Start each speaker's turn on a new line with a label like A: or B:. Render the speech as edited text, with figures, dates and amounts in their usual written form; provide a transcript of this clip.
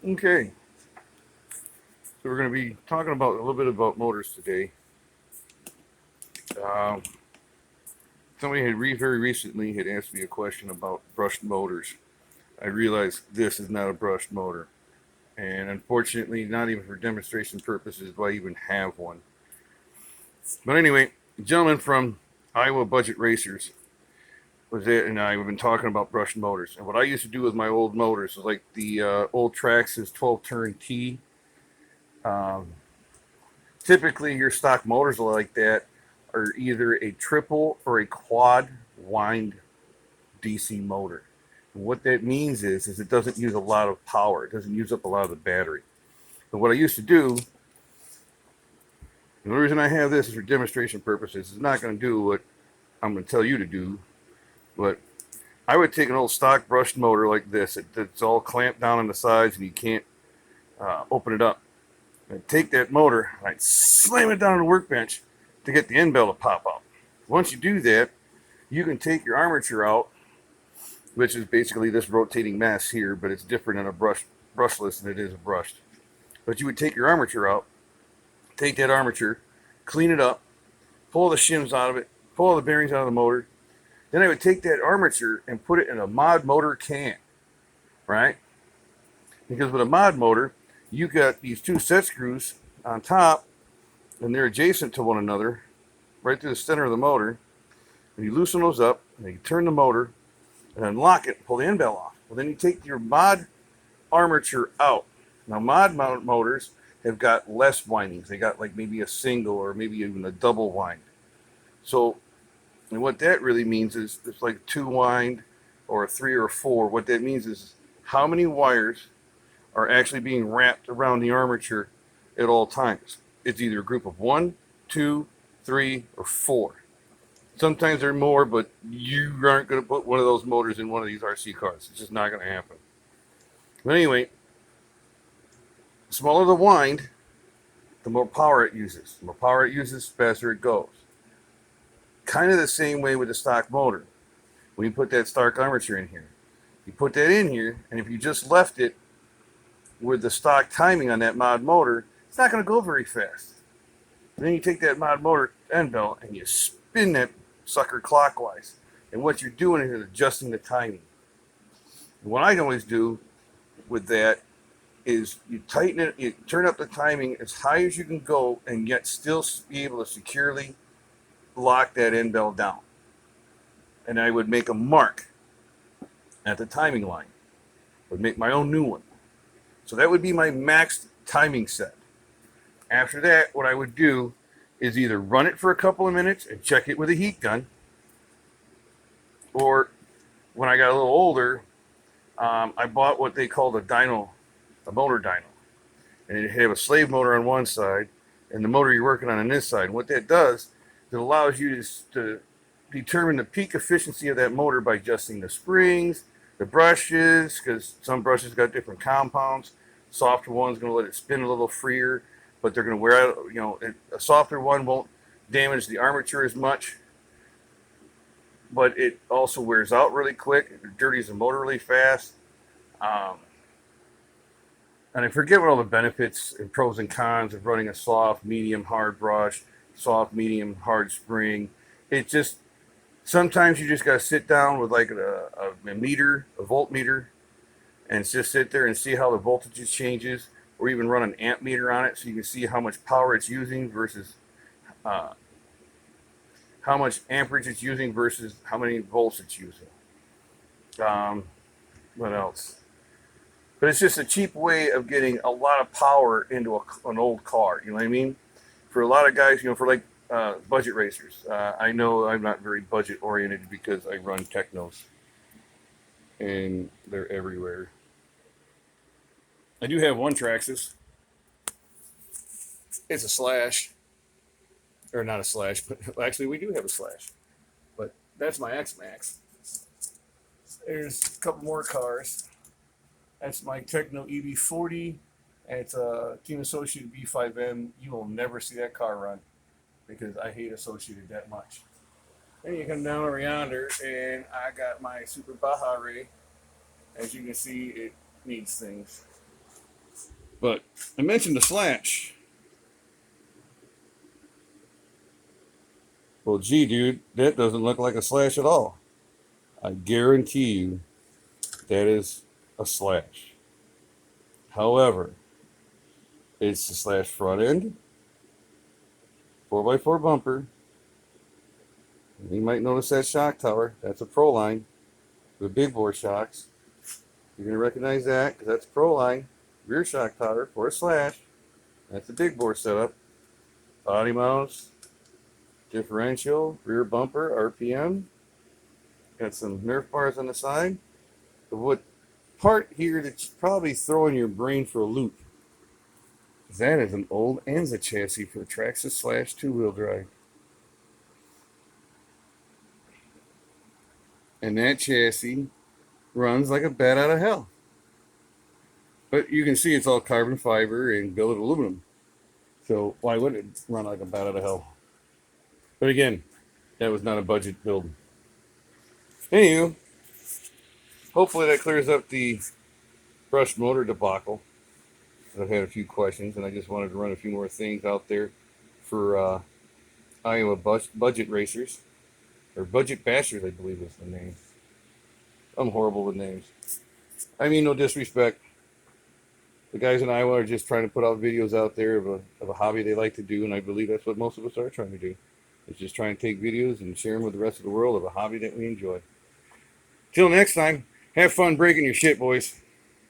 A: Okay, so we're going to be talking about a little bit about motors today. Um, Somebody had very recently had asked me a question about brushed motors. I realized this is not a brushed motor, and unfortunately, not even for demonstration purposes do I even have one. But anyway, a gentleman from Iowa Budget Racers was it, and I have been talking about brushed motors. And what I used to do with my old motors was like the old Traxxas 12 turn T. Um, Typically, your stock motors like that are either a triple or a quad wind DC motor. And what that means is it doesn't use a lot of power. It doesn't use up a lot of the battery. But what I used to do, and the reason I have this is for demonstration purposes. It's not going to do what I'm going to tell you to do, but I would take an old stock brushed motor like this. It's all clamped down on the sides and you can't open it up. I'd take that motor and I'd slam it down on the workbench to get the end bell to pop out. Once you do that, you can take your armature out, which is basically this rotating mass here, but it's different in a brushless than it is a brushed. But you would take your armature out, take that armature, clean it up, pull the shims out of it, pull all the bearings out of the motor. Then I would take that armature and put it in a mod motor can, right? Because with a mod motor, you got these two set screws on top, and they're adjacent to one another, right through the center of the motor. And you loosen those up, and you turn the motor, and unlock it, and pull the end bell off. Well, then you take your mod armature out. Now, mod motors have got less windings. They got like maybe a single or maybe even a double wind. So, and what that really means is it's like a two wind or a three or a four. What that means is how many wires are actually being wrapped around the armature at all times. It's either a group of one, two, three, or four. Sometimes there are more, but you aren't going to put one of those motors in one of these RC cars. It's just not going to happen. But anyway, the smaller the wind, the more power it uses. The more power it uses, the faster it goes. Kind of the same way with the stock motor. When you put that stock armature in here, you put that in here, and if you just left it with the stock timing on that mod motor, it's not going to go very fast. And then you take that mod motor end belt and you spin that sucker clockwise. And what you're doing is adjusting the timing. And what I always do with that is you tighten it, you turn up the timing as high as you can go, and yet still be able to securely lock that end bell down. And I would make a mark at the timing line. I would make my own new one. So that would be my max timing set. After that, what I would do is either run it for a couple of minutes and check it with a heat gun, or when I got a little older, I bought what they called a motor dyno, and it had a slave motor on one side and the motor you're working on this side. And what that does is it allows you to determine the peak efficiency of that motor by adjusting the springs, the brushes, because some brushes got different compounds. Softer one's going to let it spin a little freer, but they're going to wear out. A softer one won't damage the armature as much, but it also wears out really quick. It dirties the motor really fast. Um, and I forget what all the benefits and pros and cons of running a soft, medium, hard brush, soft, medium, hard spring. It just sometimes you just got to sit down with like a meter, a voltmeter, and just sit there and see how the voltage changes, or even run an amp meter on it so you can see how much power it's using versus uh, how much amperage it's using versus how many volts it's using. Um, what else? But it's just a cheap way of getting a lot of power into an old car. You know what I mean? For a lot of guys, for like budget racers, I know I'm not very budget oriented because I run technos and they're everywhere. I do have one Traxxas. It's a slash, or not a slash, but well, actually we do have a slash. But that's my X Max. There's a couple more cars. That's my Techno EV40. And it's a Team Associated B5M. You will never see that car run because I hate Associated that much. Then you come down over yonder, and I got my Super Baja Ray. As you can see, it needs things. But I mentioned the slash. Well, gee, dude, that doesn't look like a slash at all. I guarantee you that is a slash. However, it's the slash front end, 4x4 bumper. You might notice that shock tower. That's a Proline with big bore shocks. You're going to recognize that because that's Proline. Rear shock tower for a slash. That's a big bore setup. Body mounts, differential, rear bumper, RPM. Got some Nerf bars on the side. The what part here that's probably throwing your brain for a loop. That is an old Anza chassis for Traxxas slash two-wheel drive. And that chassis runs like a bat out of hell. But you can see it's all carbon fiber and billet aluminum. So why would it run like a bat out of hell? But again, that was not a budget build. Anywho, hopefully that clears up the brushed motor debacle. I've had a few questions, and I just wanted to run a few more things out there for Iowa budget racers, or budget bashers, I believe is the name. I'm horrible with names. I mean, no disrespect. The guys in Iowa are just trying to put out videos out there of a hobby they like to do, and I believe that's what most of us are trying to do. It's just trying to take videos and share them with the rest of the world of a hobby that we enjoy. Till next time, have fun breaking your shit, boys.